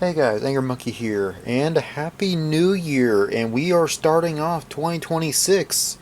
Hey guys, AngryMonkey here, and a Happy New Year! And we are starting off 2026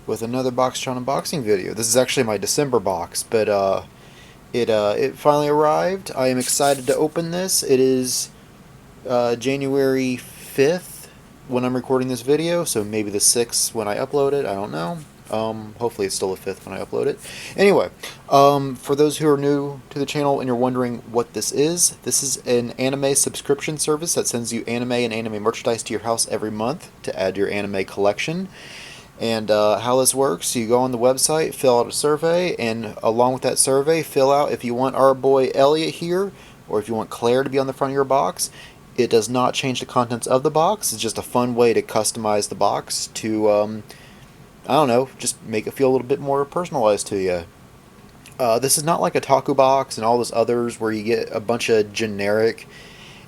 with another Boxuchan unboxing video. This is actually my December box, but it finally arrived. I am excited to open this. It is January 5th when I'm recording this video, so maybe the 6th when I upload it. I don't know. Hopefully it's still the 5th when I upload it. Anyway, for those who are new to the channel and you're wondering what this is an anime subscription service that sends you anime and anime merchandise to your house every month to add to your anime collection. And how this works, you go on the website, fill out a survey, and along with that survey, fill out if you want our boy Elliot here, or if you want Claire to be on the front of your box. It does not change the contents of the box. It's just a fun way to customize the box to, I don't know, just make it feel a little bit more personalized to you. This is not like a Taku box and all those others where you get a bunch of generic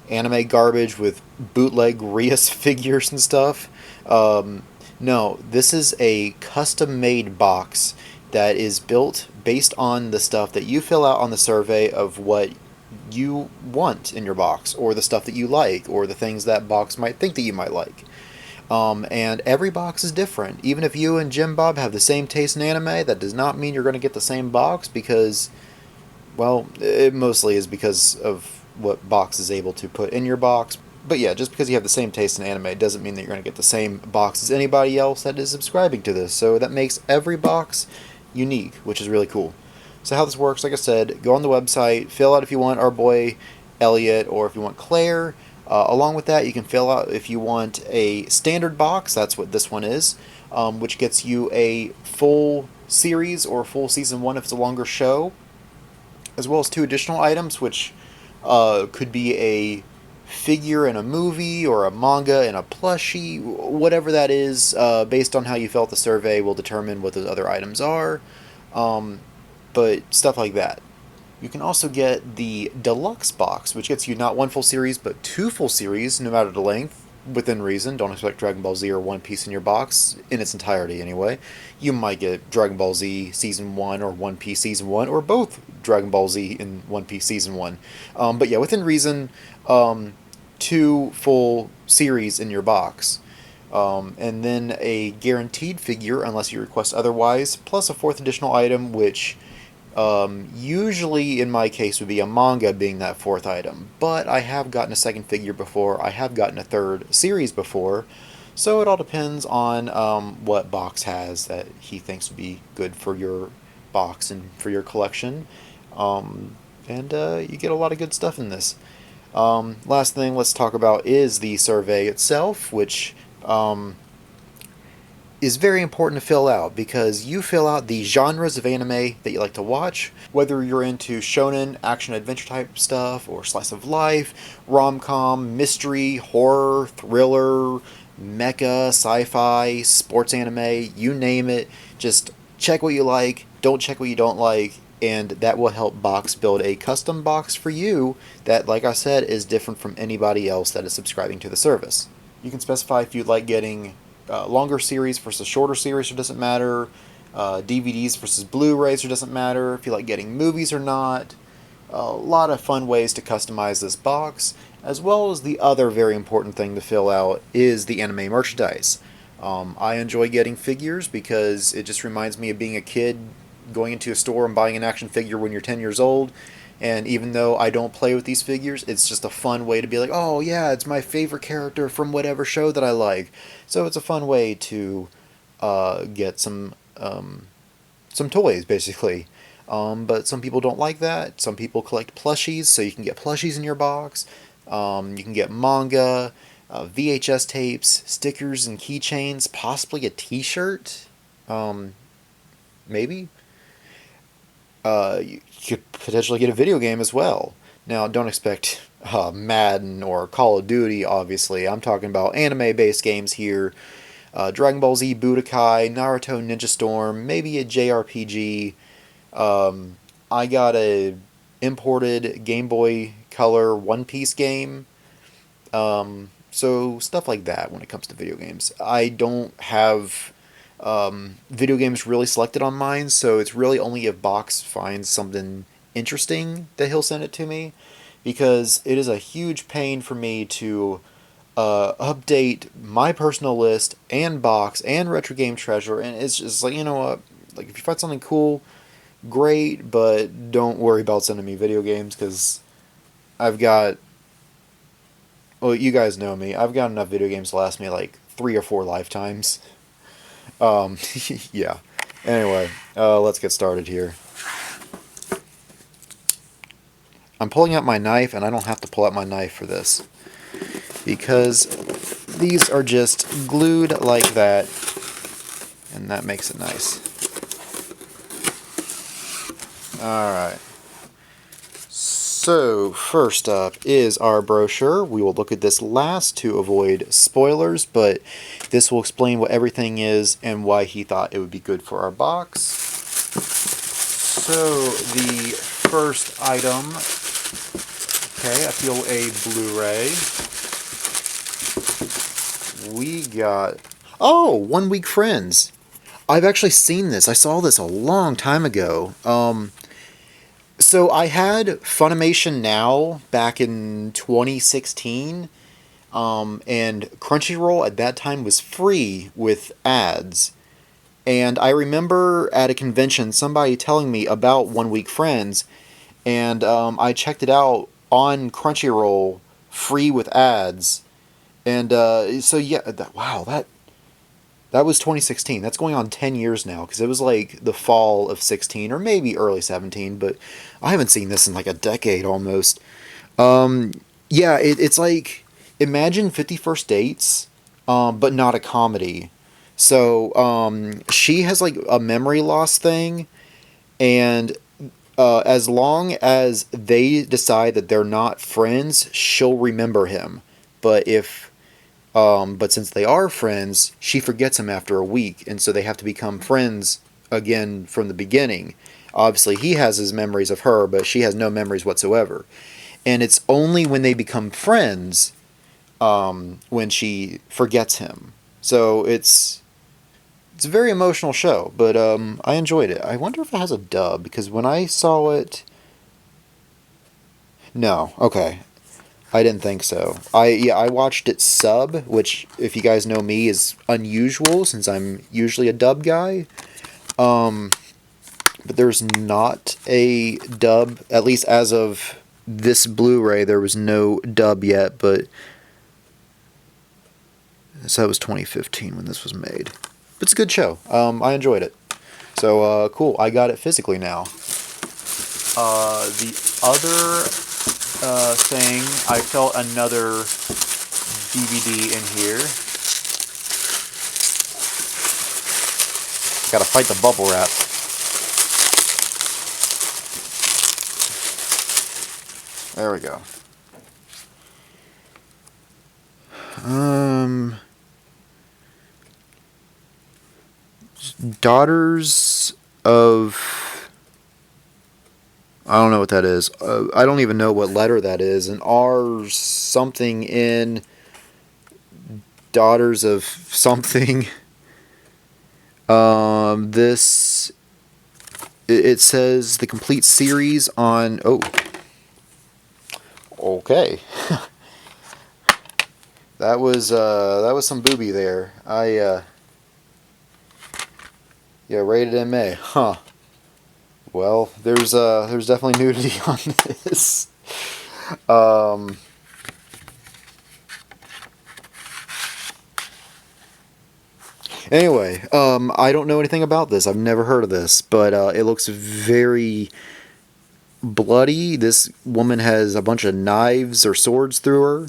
anime garbage with bootleg Rias figures and stuff. No, this is a custom-made box that is built based on the stuff that you fill out on the survey of what you want in your box, or the stuff that you like, or the things that box might think that you might like. And every box is different. Even if you and Jim Bob have the same taste in anime, that does not mean you're going to get the same box because, well, it mostly is because of what box is able to put in your box. But yeah, just because you have the same taste in anime doesn't mean that you're going to get the same box as anybody else that is subscribing to this. So that makes every box unique, which is really cool. So how this works, like I said, go on the website, fill out if you want our boy Elliot or if you want Claire. Along with that, you can fill out if you want a standard box, that's what this one is, which gets you a full series or full season 1 if it's a longer show, as well as 2 additional items, which could be a figure in a movie or a manga in a plushie, whatever that is, based on how you felt the survey will determine what those other items are, but stuff like that. You can also get the deluxe box, which gets you not 1 full series, but 2 full series, no matter the length, within reason. Don't expect Dragon Ball Z or One Piece in your box, in its entirety anyway. You might get Dragon Ball Z Season 1 or One Piece Season 1, or both Dragon Ball Z and One Piece Season 1. But yeah, within reason, 2 full series in your box. And then a guaranteed figure, unless you request otherwise, plus a 4th additional item, which usually in my case would be a manga being that 4th item, but I have gotten a 2nd figure before, I have gotten a 3rd series before, so it all depends on what box has that he thinks would be good for your box and for your collection, and you get a lot of good stuff in this. Last thing let's talk about is the survey itself, which is very important to fill out because you fill out the genres of anime that you like to watch, whether you're into shonen, action adventure type stuff, or slice of life, rom-com, mystery, horror, thriller, mecha, sci-fi, sports anime, you name it. Just check what you like, don't check what you don't like, and that will help Box build a custom box for you that, like I said, is different from anybody else that is subscribing to the service. You can specify if you'd like getting longer series versus shorter series, it doesn't matter. DVDs versus Blu-rays, it doesn't matter. If you like getting movies or not. A lot of fun ways to customize this box, as well as the other very important thing to fill out is the anime merchandise. I enjoy getting figures because it just reminds me of being a kid going into a store and buying an action figure when you're 10 years old. And even though I don't play with these figures, it's just a fun way to be like, oh yeah, it's my favorite character from whatever show that I like. So it's a fun way to get some toys, basically. But some people don't like that. Some people collect plushies, so you can get plushies in your box. You can get manga, VHS tapes, stickers and keychains, possibly a t-shirt. Maybe. You could potentially get a video game as well. Now, don't expect Madden or Call of Duty, obviously. I'm talking about anime-based games here. Dragon Ball Z Budokai, Naruto Ninja Storm, maybe a JRPG. I got a imported Game Boy Color One Piece game. So stuff like that when it comes to video games. I don't have video games really selected on mine, so it's really only if Box finds something interesting that he'll send it to me. because it is a huge pain for me to update my personal list and box and retro game treasure, and it's just like, you know what, like if you find something cool, great, but don't worry about sending me video games, because I've got, well, you guys know me, I've got enough video games to last me like 3 or 4 lifetimes. Yeah. Anyway, let's get started here. I'm pulling out my knife, and I don't have to pull out my knife for this, because these are just glued like that, and that makes it nice. Alright. So, first up is our brochure. We will look at this last to avoid spoilers, but this will explain what everything is and why he thought it would be good for our box. So, the first item, okay, I feel a Blu-ray. We got, oh, 1 Week Friends. I've actually seen this. I saw this a long time ago. So I had Funimation Now back in 2016, and Crunchyroll at that time was free with ads. And I remember at a convention somebody telling me about 1 Week Friends, and I checked it out on Crunchyroll, free with ads. And so yeah, wow, that was 2016. That's going on 10 years now, because it was like the fall of 16 or maybe early 17, but I haven't seen this in like a decade almost. Yeah, it's like, imagine 50 First Dates, but not a comedy. So she has like a memory loss thing, and as long as they decide that they're not friends, she'll remember him. But since they are friends, she forgets him after a week, and so they have to become friends again from the beginning. Obviously, he has his memories of her, but she has no memories whatsoever. And it's only when they become friends when she forgets him. So it's a very emotional show, but I enjoyed it. I wonder if it has a dub, because when I saw it... No, okay. I didn't think so. I watched it sub, which, if you guys know me, is unusual since I'm usually a dub guy. But there's not a dub, at least as of this Blu-ray, there was no dub yet, but so that was 2015 when this was made. But it's a good show. I enjoyed it. So, cool. I got it physically now. The other thing, I felt another DVD in here. Gotta fight the bubble wrap. There we go. Daughters of... I don't know what that is. I don't even know what letter that is. An R something in Daughters of something. This... It says the complete series on... Oh. Okay. That was some booby there. Yeah, rated MA. Huh. Well, there's definitely nudity on this. Anyway, I don't know anything about this. I've never heard of this, but it looks very bloody. This woman has a bunch of knives or swords through her.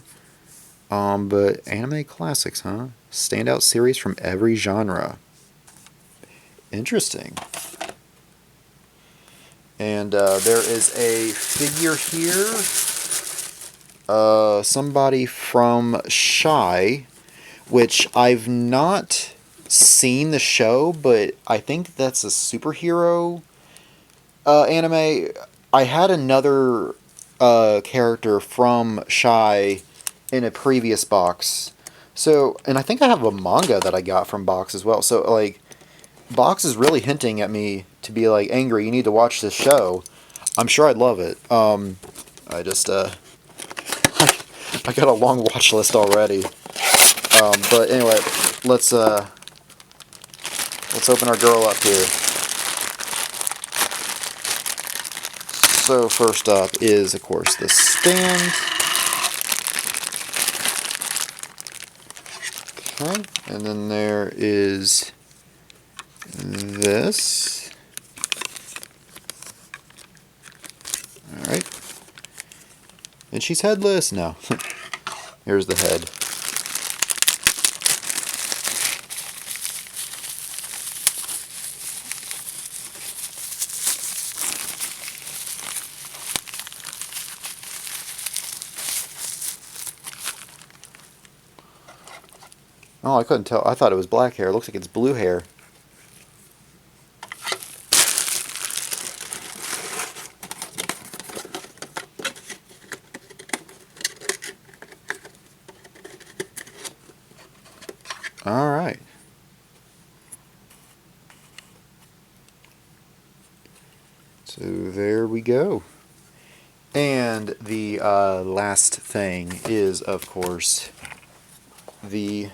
But anime classics, huh? Standout series from every genre. Interesting. And there is a figure here. Somebody from Shy, which I've not seen the show, but I think that's a superhero anime. I had another character from Shy in a previous box. So, and I think I have a manga that I got from Box as well. So, like, Box is really hinting at me to be like, Angry, you need to watch this show. I'm sure I'd love it. I just I got a long watch list already. But anyway, let's open our girl up here. So first up is, of course, the stand. Okay, and then there is this. Alright. And she's headless? No. Here's the head. Oh, I couldn't tell. I thought it was black hair. It looks like it's blue hair. Alright. So there we go. And the last thing is, of course, the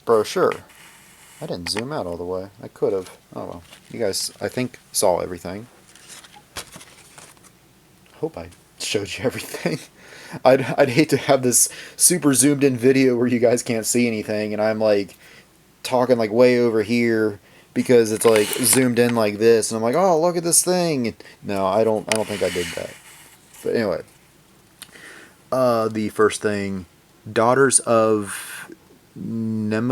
brochure. I didn't zoom out all the way. I could have. Oh well. You guys, I think, saw everything. Hope I showed you everything. I'd hate to have this super zoomed in video where you guys can't see anything, and I'm like talking like way over here because it's like zoomed in like this, and I'm like, oh, look at this thing. No, I don't think I did that. But anyway, the first thing, Daughters of Nemozine,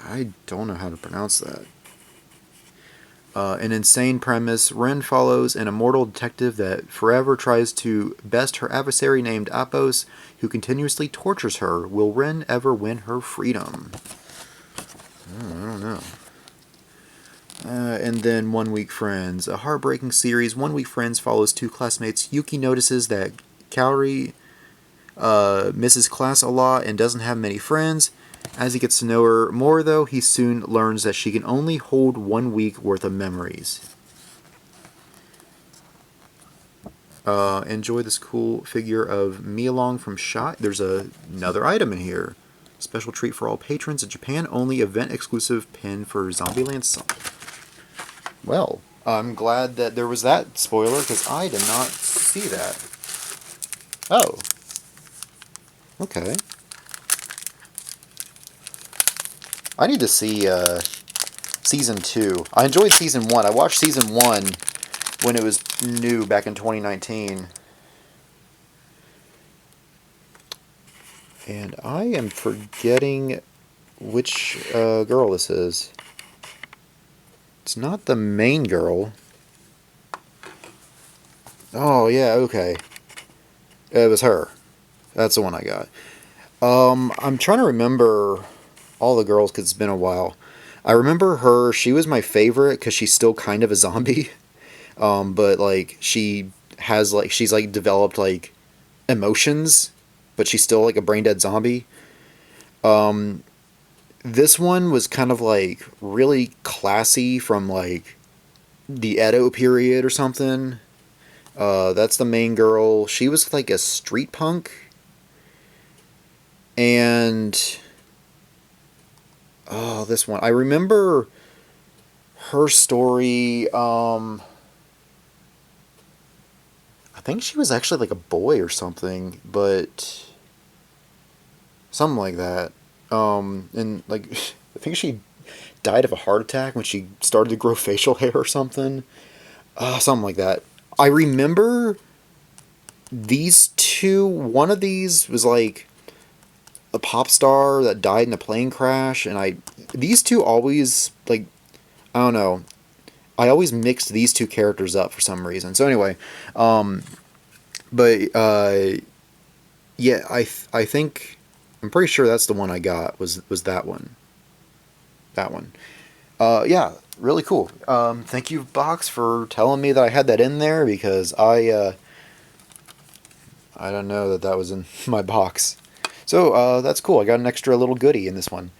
I don't know how to pronounce that. An insane premise. Ren follows an immortal detective that forever tries to best her adversary named Apos, who continuously tortures her. Will Ren ever win her freedom? I don't know. And then 1 Week Friends. A heartbreaking series. 1 Week Friends follows two classmates. Yuki notices that Kaori misses class a lot and doesn't have many friends. As he gets to know her more, though, he soon learns that she can only hold 1 week worth of memories. Enjoy this cool figure of Mialong from Shot. There's another item in here. Special treat for all patrons. A Japan-only event-exclusive pin for Zombieland Summit. Well, I'm glad that there was that spoiler, because I did not see that. Oh. Okay. I need to see Season 2. I enjoyed Season 1. I watched Season 1 when it was new back in 2019. And I am forgetting which girl this is. It's not the main girl. Oh, yeah, okay. It was her. That's the one I got. I'm trying to remember all the girls because it's been a while. I remember her. She was my favorite because she's still kind of a zombie. But, like, she has, like, she's, like, developed, like, emotions, but she's still, like, a brain-dead zombie. This one was kind of, like, really classy from, like, the Edo period or something. That's the main girl. She was, like, a street punk. And oh, this one. I remember her story. I think she was actually like a boy or something, but something like that. And like, I think she died of a heart attack when she started to grow facial hair or something. Something like that. I remember these two. One of these was like a pop star that died in a plane crash, and these two always, like, I don't know, I always mixed these two characters up for some reason. So anyway, yeah, I think, I'm pretty sure that's the one I got, was that one. That one. Yeah, really cool. Thank you, Box, for telling me that I had that in there, because I don't know that was in my box. So, that's cool. I got an extra little goodie in this one.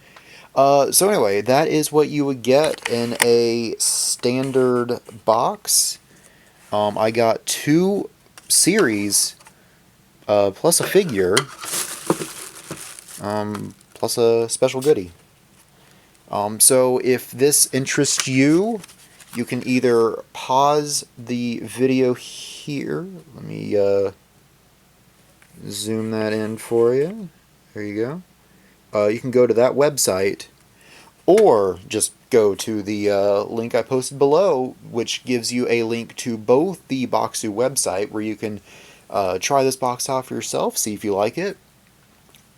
So anyway, that is what you would get in a standard box. I got 2 series plus a figure, plus a special goodie. So if this interests you, you can either pause the video here. Let me zoom that in for you. There you go. You can go to that website, or just go to the link I posted below, which gives you a link to both the Boxu website, where you can try this box out for yourself, see if you like it.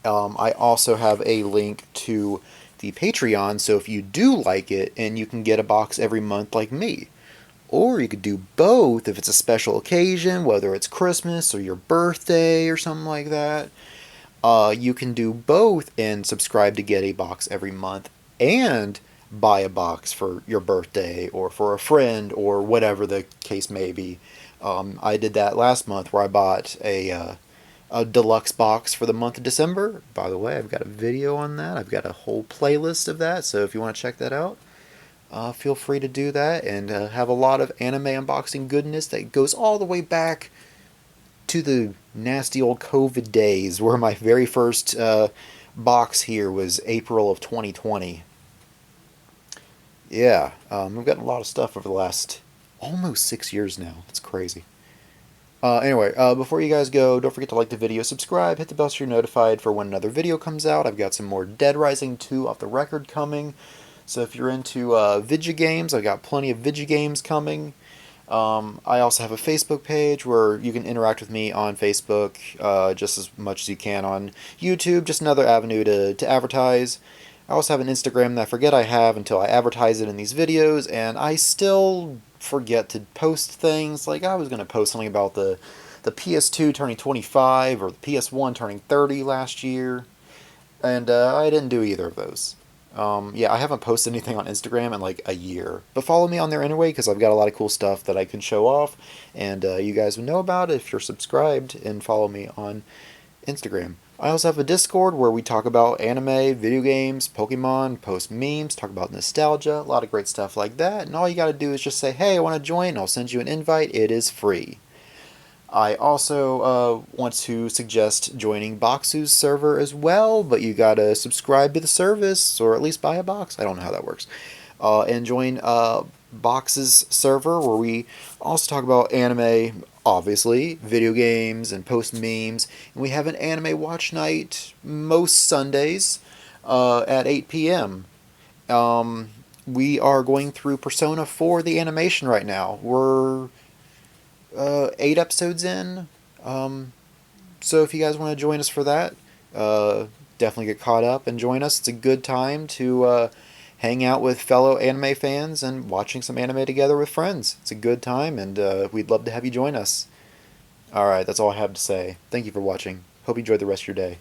I also have a link to the Patreon, so if you do like it, and you can get a box every month like me. Or you could do both if it's a special occasion, whether it's Christmas or your birthday or something like that. You can do both and subscribe to get a box every month and buy a box for your birthday or for a friend or whatever the case may be. I did that last month where I bought a deluxe box for the month of December. By the way, I've got a video on that. I've got a whole playlist of that, so if you want to check that out, feel free to do that, and have a lot of anime unboxing goodness that goes all the way back to the nasty old COVID days, where my very first box here was April of 2020. Yeah, we've gotten a lot of stuff over the last almost 6 years now. It's crazy. Anyway, before you guys go, don't forget to like the video, subscribe, hit the bell so you're notified for when another video comes out. I've got some more Dead Rising 2 off the record coming. So if you're into video games, I've got plenty of video games coming. I also have a Facebook page where you can interact with me on Facebook just as much as you can on YouTube. Just another avenue to advertise. I also have an Instagram that I forget I have until I advertise it in these videos, and I still forget to post things. Like I was going to post something about the PS2 turning 25 or the PS1 turning 30 last year, and I didn't do either of those. Yeah, I haven't posted anything on Instagram in like a year. But follow me on there anyway, because I've got a lot of cool stuff that I can show off. And you guys would know about it if you're subscribed and follow me on Instagram. I also have a Discord where we talk about anime, video games, Pokemon, post memes, talk about nostalgia, a lot of great stuff like that. And all you gotta do is just say, hey, I want to join, and I'll send you an invite. It is free. I also want to suggest joining Boxu's server as well, but you gotta subscribe to the service, or at least buy a box. I don't know how that works. And join Box's server, where we also talk about anime, obviously, video games, and post memes. And we have an anime watch night most Sundays at 8 p.m. We are going through Persona 4, the animation right now. We're 8 episodes in. So if you guys want to join us for that, definitely get caught up and join us. It's a good time to hang out with fellow anime fans and watching some anime together with friends. It's a good time, and we'd love to have you join us. Alright, that's all I have to say. Thank you for watching. Hope you enjoyed the rest of your day.